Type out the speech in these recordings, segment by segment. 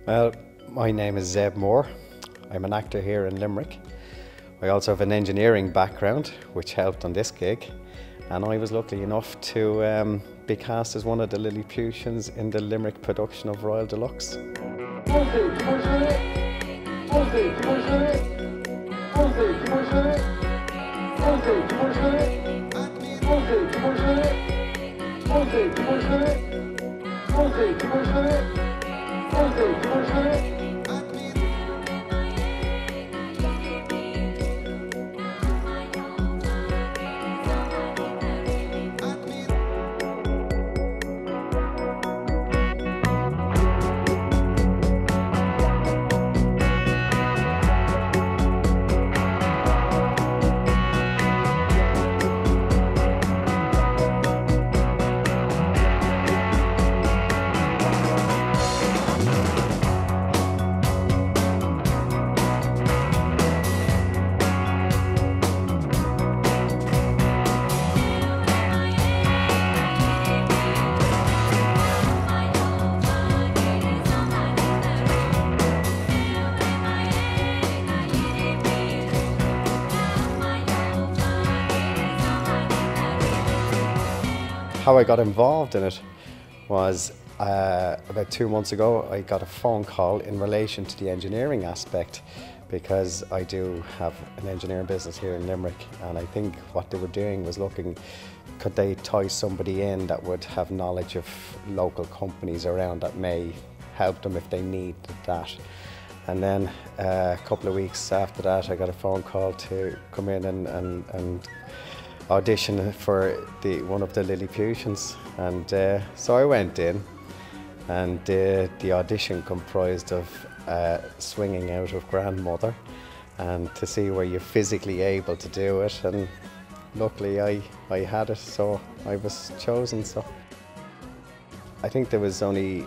Well, my name is Zeb Moore. I'm an actor here in Limerick. I also have an engineering background, which helped on this gig. And I was lucky enough to be cast as one of the Lilliputians in the Limerick production of Royal DeLuxe. How I got involved in it was about 2 months ago. I got a phone call in relation to the engineering aspect, because I do have an engineering business here in Limerick, and I think what they were doing was looking, could they tie somebody in that would have knowledge of local companies around that may help them if they need that. And then a couple of weeks after that, I got a phone call to come in and audition for one of the Lilliputians, and so I went in, and the audition comprised of swinging out of grandmother, and to see were you physically able to do it, and luckily I had it, so I was chosen. So I think there was only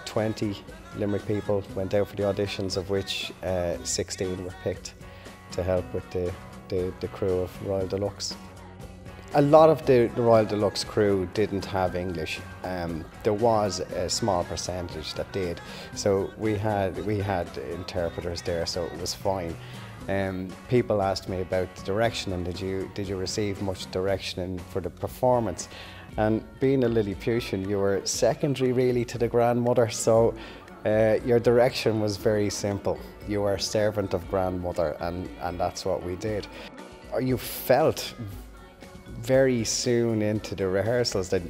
20 Limerick people went out for the auditions, of which 16 were picked to help with the crew of Royal DeLuxe. A lot of the Royal DeLuxe crew didn't have English. There was a small percentage that did, so we had interpreters there, so it was fine. People asked me about the direction, and did you receive much direction for the performance? And being a Lilliputian, you were secondary really to the grandmother, so your direction was very simple. You were a servant of grandmother, and that's what we did. You felt very soon into the rehearsals that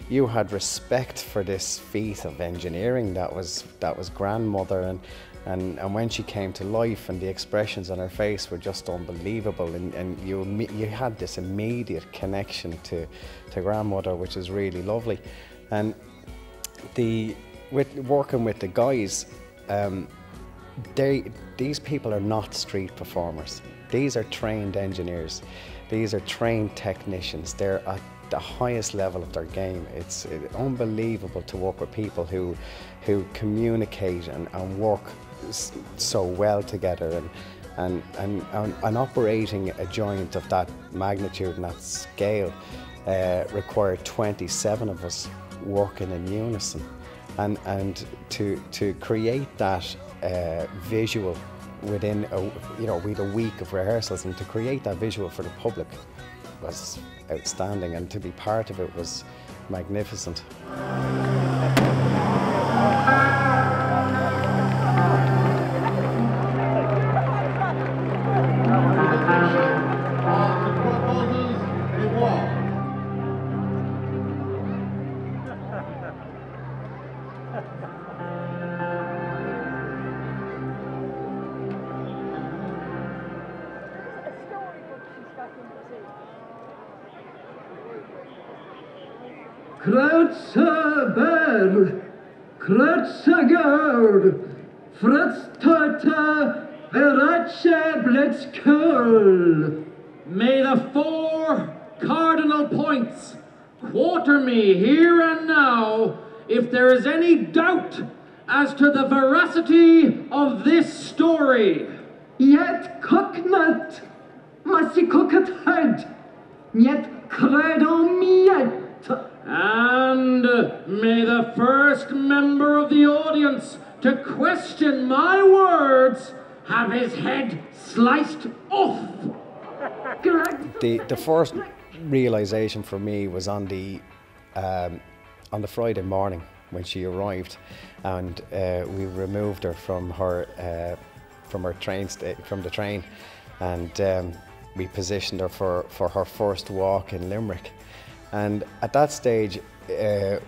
you had respect for this feat of engineering that was grandmother, and when she came to life and the expressions on her face were just unbelievable, and you had this immediate connection to grandmother, which is really lovely. And working with the guys, these people are not street performers. These are trained engineers. These are trained technicians. They're at the highest level of their game. It's unbelievable to work with people who communicate and work so well together, and operating a joint of that magnitude and that scale required 27 of us working in unison, and to create that visual within with a week of rehearsals, and to create that visual for the public was outstanding, and to be part of it was magnificent. Kreutzer Berg, Kreutzer Gerd, Fritz Teuter, Verace Blitzküll. May the 4 cardinal points quarter me here and now if there is any doubt as to the veracity of this story. Yet cocknut, massi cocket head, yet credo miet. And may the first member of the audience to question my words have his head sliced off. The first realization for me was on the Friday morning when she arrived, and we removed her from the train, and we positioned her for her first walk in Limerick. And at that stage,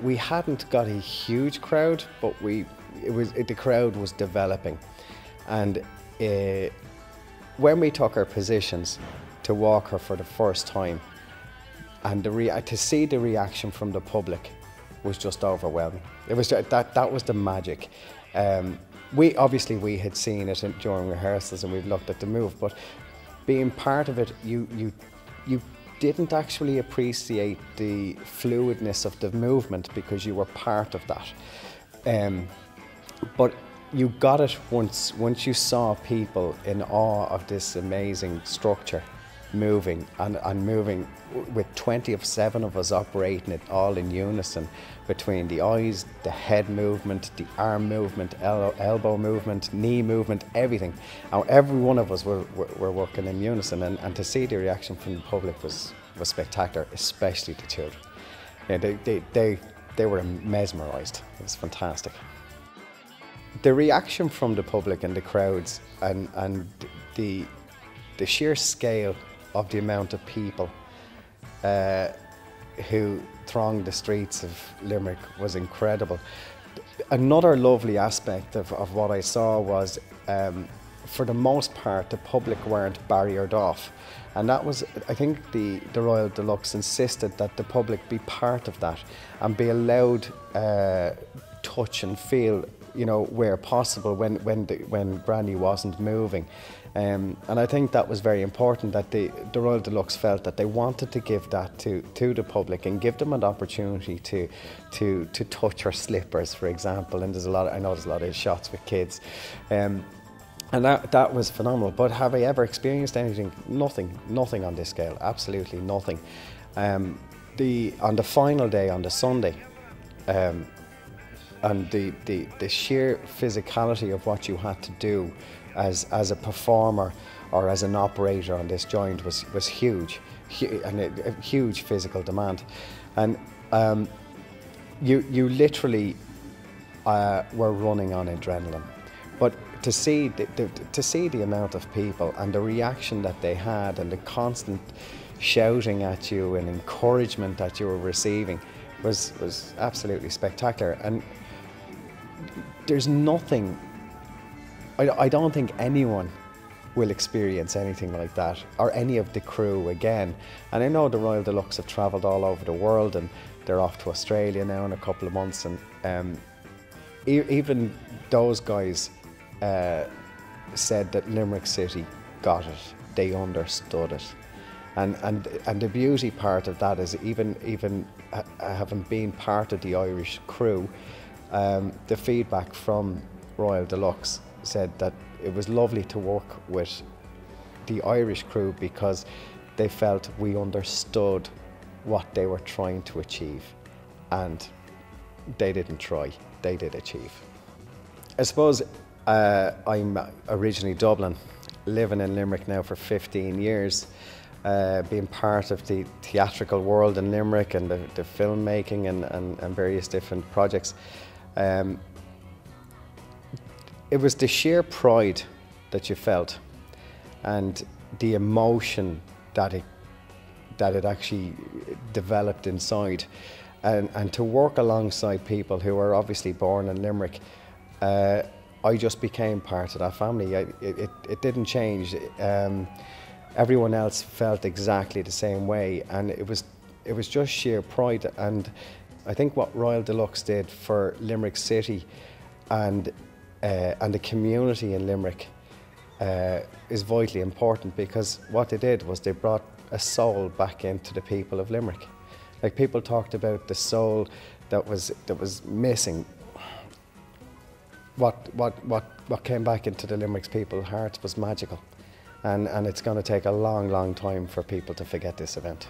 we hadn't got a huge crowd, but the crowd was developing. And when we took our positions to walk her for the first time, and to see the reaction from the public was just overwhelming. It was that was the magic. We had seen it during rehearsals, and we've looked at the move, but being part of it, you didn't actually appreciate the fluidness of the movement because you were part of that. But you got it once you saw people in awe of this amazing structure moving and moving with 27 of us operating it all in unison, between the eyes, the head movement, the arm movement, elbow movement, knee movement, everything. And every one of us were working in unison, and to see the reaction from the public was spectacular, especially the children. Yeah, they were mesmerised. It was fantastic. The reaction from the public and the crowds, and the sheer scale of the amount of people who thronged the streets of Limerick was incredible. Another lovely aspect of what I saw was, for the most part, the public weren't barriered off. And that was, I think the Royal DeLuxe insisted that the public be part of that and be allowed touch and feel, where possible when Granny wasn't moving. And I think that was very important, that the Royal DeLuxe felt that they wanted to give that to the public and give them an opportunity to touch her slippers, for example. And I know there's a lot of shots with kids. And that was phenomenal. But have I ever experienced anything? Nothing on this scale, absolutely nothing. On the final day, on the Sunday, and the sheer physicality of what you had to do as a performer or as an operator on this joint was huge, and a huge physical demand. And you literally were running on adrenaline. But to see the amount of people and the reaction that they had, and the constant shouting at you and encouragement that you were receiving was absolutely spectacular. And there's nothing, I don't think anyone will experience anything like that, or any of the crew again. And I know the Royal DeLuxe have travelled all over the world, and they're off to Australia now in a couple of months, and even those guys said that Limerick City got it, they understood it. And the beauty part of that is, even having been part of the Irish crew, the feedback from Royal DeLuxe said that it was lovely to work with the Irish crew because they felt we understood what they were trying to achieve, and they didn't try, they did achieve. I suppose I'm originally Dublin, living in Limerick now for 15 years, being part of the theatrical world in Limerick and the filmmaking and various different projects. It was the sheer pride that you felt, and the emotion that it actually developed inside, and to work alongside people who were obviously born in Limerick. I just became part of that family. It didn't change. Everyone else felt exactly the same way, and it was just sheer pride. And I think what Royal DeLuxe did for Limerick City and the community in Limerick is vitally important, because what they did was they brought a soul back into the people of Limerick. Like, people talked about the soul that was missing. What came back into the Limerick's people's hearts was magical, and it's going to take a long time for people to forget this event.